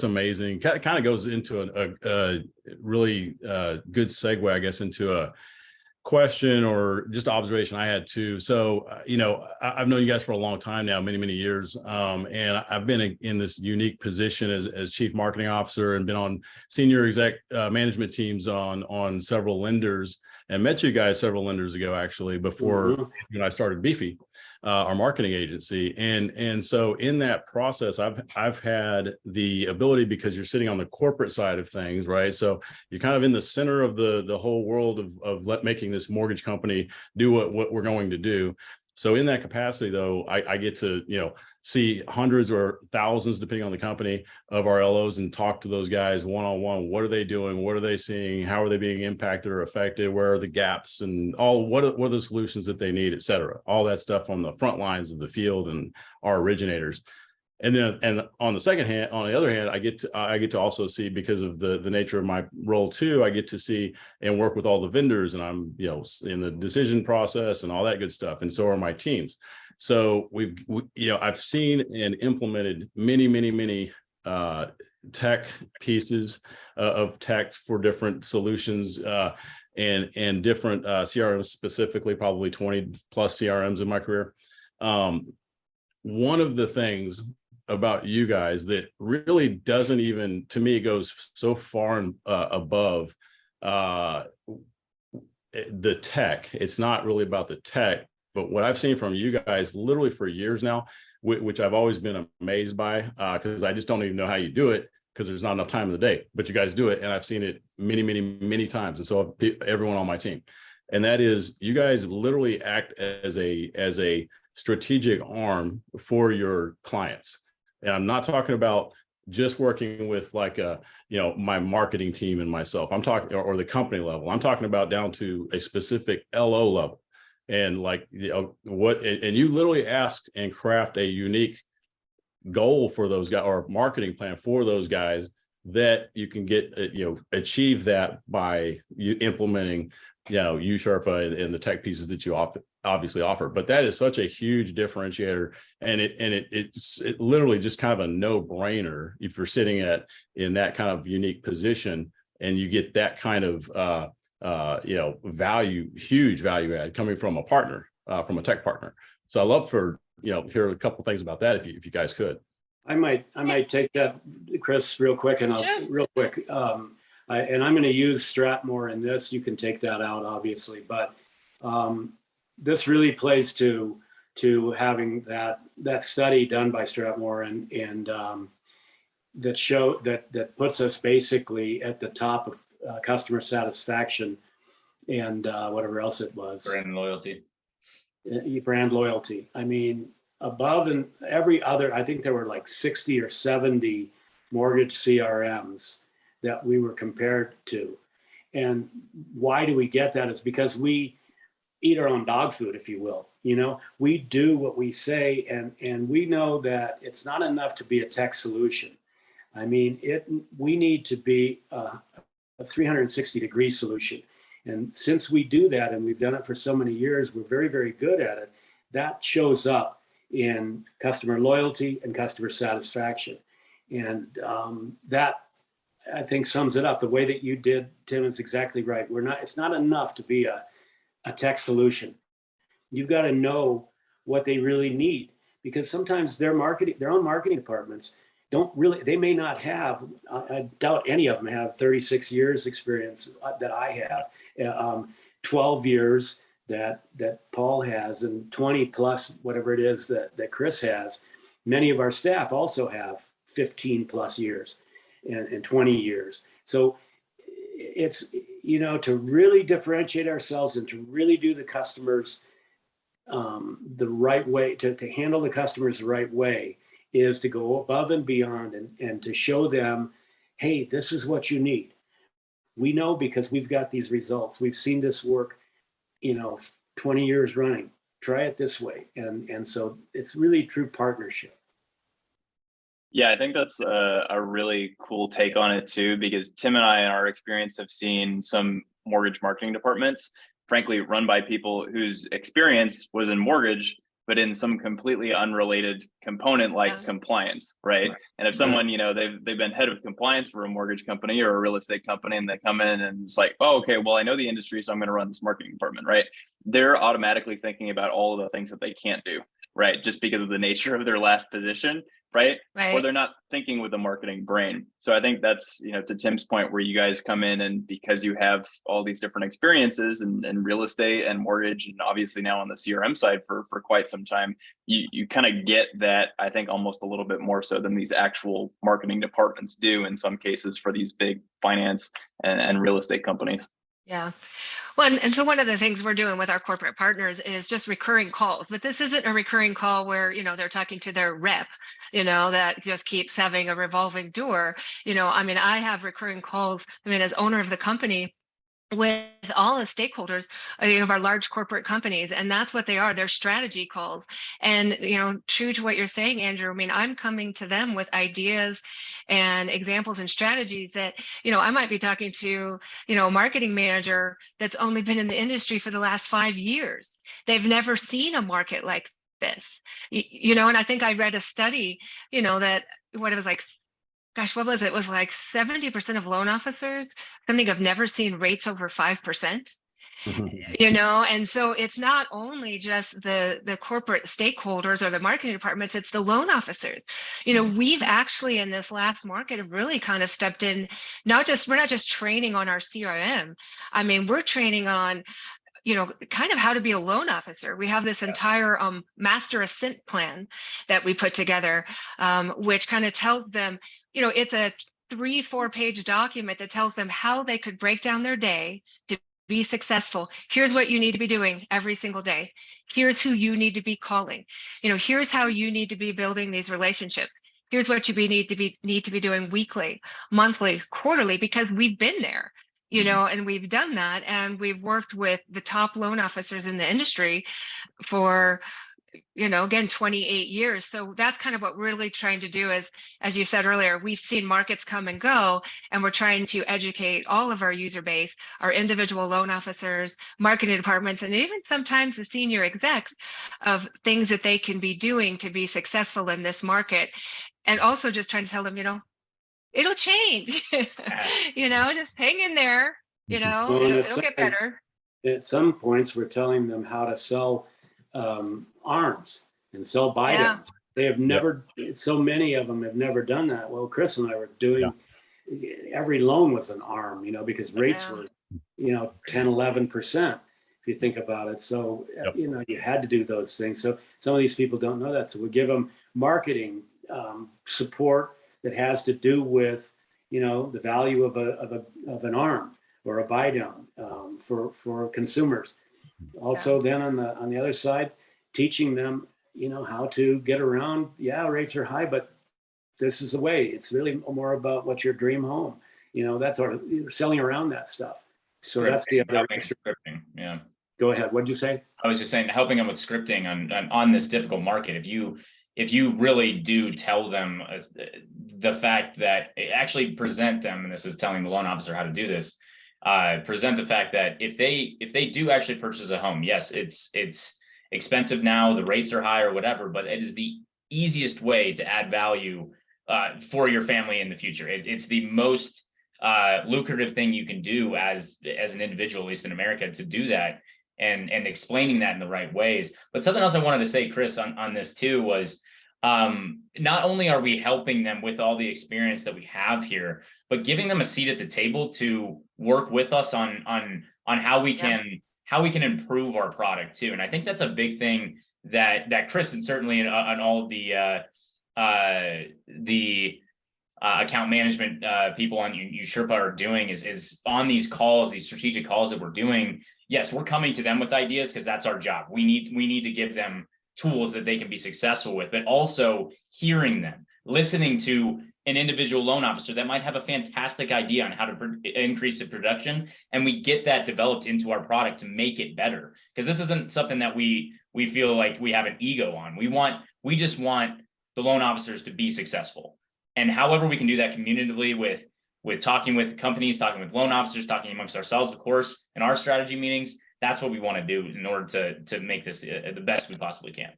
that's amazing. Kind of goes into a really good segue, I guess, into a question or just observation I had too. So, I've known you guys for a long time now, many, many years. And I've been in this unique position as chief marketing officer and been on senior exec management teams on several lenders, and met you guys several lenders ago, actually, before I started Beefy, our marketing agency. And so in that process, I've had the ability, because you're sitting on the corporate side of things, right? So you're kind of in the center of the whole world of making this mortgage company do what we're going to do. So in that capacity, though, I get to, see hundreds or thousands, depending on the company, of our LOs and talk to those guys one-on-one. What are they doing? What are they seeing? How are they being impacted or affected? Where are the gaps and what are the solutions that they need, et cetera? All that stuff on the front lines of the field and our originators. And then, and on the other hand, I get to also see, because of the nature of my role too, I get to see and work with all the vendors, and I'm, in the decision process and all that good stuff. And so are my teams. So I've seen and implemented many tech pieces of tech for different solutions and different CRMs, specifically probably 20 plus CRMs in my career. One of the things about you guys that really doesn't even, to me, goes so far and above the tech. It's not really about the tech, but what I've seen from you guys literally for years now, which I've always been amazed by, because I just don't even know how you do it, because there's not enough time in the day, but you guys do it. And I've seen it many times. And so have everyone on my team. And that is, you guys literally act as a strategic arm for your clients. And I'm not talking about just working with like my marketing team and myself. I'm talking, or the company level. I'm talking about down to a specific LO level. And like, and you literally ask and craft a unique goal for those guys, or marketing plan for those guys, that you can get, achieve that by you implementing, USherpa and the tech pieces that you obviously offer. But that is such a huge differentiator, and it's literally just kind of a no-brainer if you're sitting in that kind of unique position, and you get that kind of huge value add coming from a partner, from a tech partner. So I love for hear a couple things about that, if you guys could. I might take that, Chris, real quick, and real quick. And I'm going to use Stratmore in this. You can take that out, obviously, but this really plays to having that study done by Stratmore and that puts us basically at the top of customer satisfaction and whatever else it was. Brand loyalty. Brand loyalty. I mean, above and every other, I think there were like 60 or 70 mortgage CRMs that we were compared to. And why do we get that? It's because we eat our own dog food, if you will. We do what we say, and we know that it's not enough to be a tech solution. I mean, we need to be a 360-degree solution. And since we do that, and we've done it for so many years, we're very, very good at it. That shows up in customer loyalty and customer satisfaction. And that, I think, sums it up. The way that you did, Tim, is exactly right. It's not enough to be a tech solution. You've got to know what they really need, because sometimes their own marketing departments they may not have, I doubt any of them have 36 years experience that I have, 12 years that Paul has, and 20 plus whatever it is that Chris has. Many of our staff also have 15 plus years and 20 years. So it's, to really differentiate ourselves and to really do the customers the right way, to handle the customers the right way, is to go above and beyond and to show them, hey, this is what you need. We know, because we've got these results. We've seen this work, 20 years running. Try it this way. And so it's really true partnership. Yeah, I think that's a really cool take on it too, because Tim and I, in our experience, have seen some mortgage marketing departments, frankly, run by people whose experience was in mortgage, but in some completely unrelated component like compliance, right? And if someone, you know, they've been head of compliance for a mortgage company or a real estate company, and they come in and it's like, oh, okay, well, I know the industry, so I'm going to run this marketing department, right? They're automatically thinking about all of the things that they can't do, right? Just because of the nature of their last position, right? Or they're not thinking with a marketing brain. So I think that's, you know, to Tim's point, where you guys come in and because you have all these different experiences in real estate and mortgage, and obviously now on the CRM side for quite some time, you kind of get that, I think, almost a little bit more so than these actual marketing departments do in some cases for these big finance and real estate companies. Yeah. Well, and so one of the things we're doing with our corporate partners is just recurring calls, but this isn't a recurring call where, you know, they're talking to their rep, you know, that just keeps having a revolving door. You know, I mean, I have recurring calls, I mean, as owner of the company, with all the stakeholders of our large corporate companies, and that's what they are. They're strategy calls. And, you know, true to what you're saying, Andrew, I mean, I'm coming to them with ideas and examples and strategies that, you know, I might be talking to, you know, a marketing manager that's only been in the industry for the last 5 years. They've never seen a market like this, you know. And I think I read a study, you know, that what it was like, gosh, what was it? It was like 70% of loan officers, I think, have never seen rates over 5%. You know, and so it's not only just the corporate stakeholders or the marketing departments, it's the loan officers. You know, we've actually in this last market have really kind of stepped in, we're not just training on our CRM. I mean, we're training on, you know, kind of how to be a loan officer. We have this entire master ascent plan that we put together, which kind of tells them, you know, it's a 3-4 page document that tells them how they could break down their day to be successful. Here's what you need to be doing every single day. Here's who you need to be calling. You know, here's how you need to be building these relationships. Here's what you need to be doing weekly, monthly, quarterly, because we've been there, you know, and we've done that, and we've worked with the top loan officers in the industry for, you know, again, 28 years. So that's kind of what we're really trying to do is, as you said earlier, we've seen markets come and go, and we're trying to educate all of our user base, our individual loan officers, marketing departments, and even sometimes the senior execs of things that they can be doing to be successful in this market. And also just trying to tell them, you know, it'll change, you know, just hang in there, you know, Well, it'll get better. At some points, we're telling them how to sell arms and sell buy downs. They have never, so many of them have never done that. Well, Chris and I were doing, every loan was an arm, you know, because rates were, you know, 10, 11%, if you think about it. So, you know, you had to do those things. So some of these people don't know that. So we give them marketing support that has to do with, you know, the value of an arm or a buy down for consumers. Also, then on the other side, teaching them, you know, how to get around. Yeah, rates are high, but this is the way. It's really more about what's your dream home. You know, that's sort of selling around that stuff. So that's the other scripting. Yeah. Go ahead. What'd you say? I was just saying, helping them with scripting on this difficult market. If you really do tell them the fact that actually present them, and this is telling the loan officer how to do this. Present the fact that if they do actually purchase a home, yes, it's expensive now, the rates are high or whatever, but it is the easiest way to add value for your family in the future. It's the most lucrative thing you can do as an individual, at least in America, to do that, and explaining that in the right ways. But something else I wanted to say, Chris, on this too, was not only are we helping them with all the experience that we have here, but giving them a seat at the table to work with us on how we can improve our product too. And I think that's a big thing that Chris, and certainly on all of the account management people on Sherpa are doing is on these calls, these strategic calls that we're doing. Yes, we're coming to them with ideas because that's our job. We need to give them tools that they can be successful with, but also hearing them, listening to an individual loan officer that might have a fantastic idea on how to increase the production, and we get that developed into our product to make it better. Because this isn't something that we feel like we have an ego on. We just want the loan officers to be successful. And however we can do that communicatively with talking with companies, talking with loan officers, talking amongst ourselves, of course, in our strategy meetings, that's what we want to do in order to make this the best we possibly can.